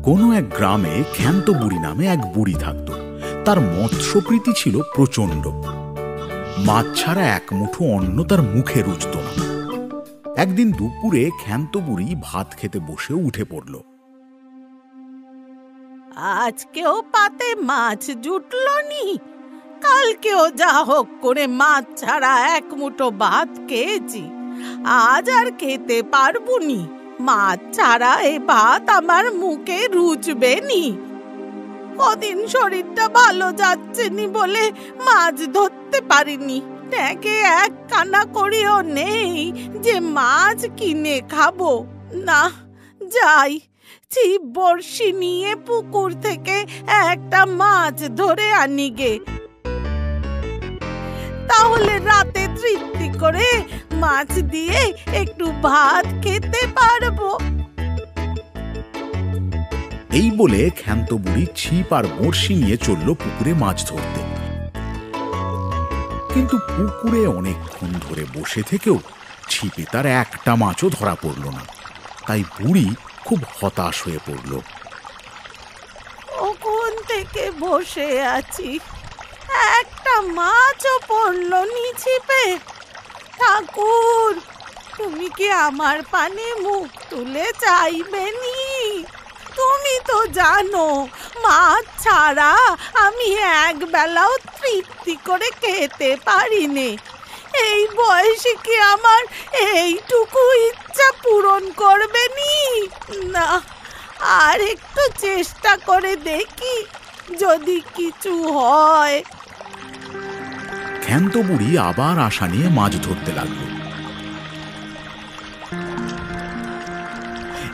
কোনো এক গ্রামে ক্ষান্ত বুড়ি নামে এক বুড়ি থাকত। তার মৎস্যপ্রীতি ছিল প্রচণ্ড। মাছ ছাড়া এক মুঠো অন্ন তার মুখে রুচত না। একদিন দুপুরে ক্ষান্ত বুড়ি ভাত খেতে বসে উঠে পড়ল। আজকেও পাতে মাছ জুটলো নি? কালকেও যা হোক করে মাছ ছাড়া এক মুঠো ভাত খেয়েছি, আজ আর খেতে পারবো নি। মাছ ছাড়া এই ভাত আমার মুখে রুচবে নি। কদিন শরীরটা ভালো যাচ্ছে নি বলে মাছ ধরতে পারিনি। ট্যাগে এক কানা করিও নেই যে মাছ কিনে খাবো। না, যাই, ছিপ বড়শি নিয়ে পুকুর থেকে একটা মাছ ধরে আনি গে, তাহলে রাতে তৃপ্তি করে মাছ দিয়ে একটু ভাত খেতে পারবো। এই বলে ক্ষান্ত বুড়ি ছিপ আর বড়শি নিয়ে চলল পুকুরে মাছ ধরতে। কিন্তু পুকুরে অনেকক্ষণ ধরে বসে থেকেও ছিপে তার একটা মাছও ধরা পড়ল না। তাই বুড়ি খুব হতাশ হয়ে পড়ল। কখন থেকে বসে আছি, একটা মাছও পড়লো নি ছিপে। ঠাকুর, তুমি কি আমার পানে মুখ তুলে চাইবে নি? তুমি তো জানো মাছ ছাড়া আমি এক বেলাও তৃপ্তি করে খেতে পারিনি। এই বয়সে কি আমার এইটুকু ইচ্ছা পূরণ করবে নি? না, আর একটু চেষ্টা করে দেখি, যদি কিছু হয়। ক্ষান্ত বুড়ি আবার আশা নিয়ে মাছ ধরতে লাগল।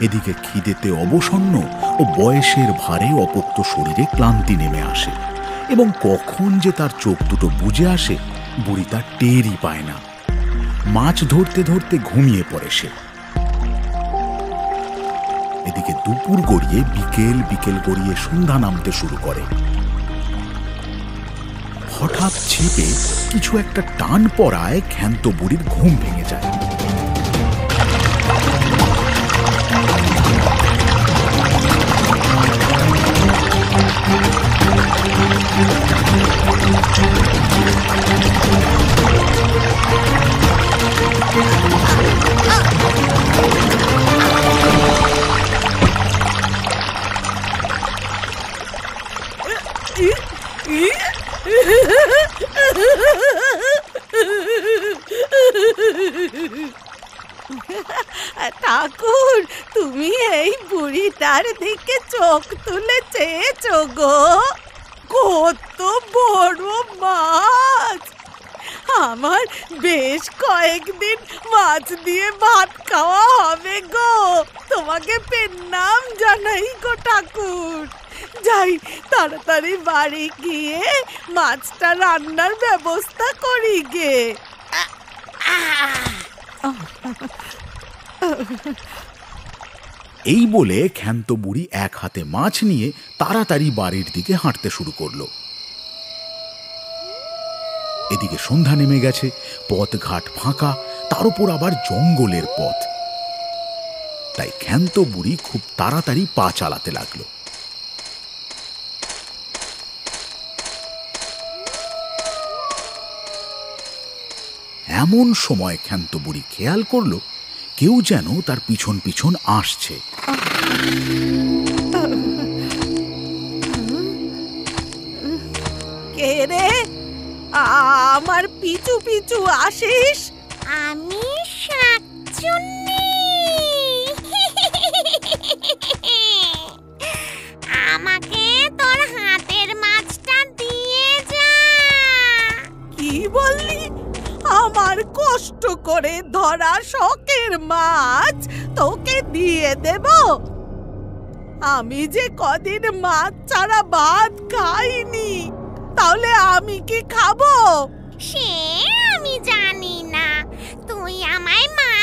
এদিকে খিদেতে অবসন্ন ও বয়সের ভারে অপোক্ত শরীরে ক্লান্তি নেমে আসে, এবং কখন যে তার চোখ দুটো বুজে আসে বুড়ি তার টেরই পায় না। মাছ ধরতে ধরতে ঘুমিয়ে পড়ে সে। এদিকে দুপুর গড়িয়ে বিকেল গড়িয়ে সন্ধ্যা নামতে শুরু করে। হঠাৎ ছিপে কিছু একটা টান পড়ায় ক্ষান্ত বুড়ির ঘুম ভেঙে যায়। ঠাকুর, তুমি এই বুড়িটার দিকে চোখ তুলে চেয়েছো গো? কত বড় মাছ! আমার বেশ কয়েকদিন মাছ দিয়ে ভাত খাওয়া হবে গো। তোমাকে প্রণাম জানাই গো ঠাকুর। যাই, তাড়াতাড়ি বাড়ি গিয়ে মাছটা রান্নার ব্যবস্থা করি গে। এই বলে ক্ষান্ত বুড়ি এক হাতে মাছ নিয়ে তাড়াতাড়ি বাড়ির দিকে হাঁটতে শুরু করলো। এদিকে সন্ধ্যা নেমে গেছে, পথঘাট ফাঁকা, তার উপর আবার জঙ্গলের পথ। তাই ক্ষান্ত বুড়ি খুব তাড়াতাড়ি পা চালাতে লাগলো। এমন সময় ক্ষান্ত বুড়ি খেয়াল করলো কেউ যেন তার পিছন পিছন আসছে। কে রে, আমার পিছু পিছু আসিস? আমি শাকচুন্নি। আমাকে তোর হাতের মাছটা দিয়ে যা। কি বললি? আমার কষ্ট করে ধরা শখের মাছ তোকে দিয়ে দেব? আমি যে কদিন মাছ ছাড়া ভাত খাইনি, তাহলে আমি কি খাবো? সে আমি জানি না, তুই আমায় মাছ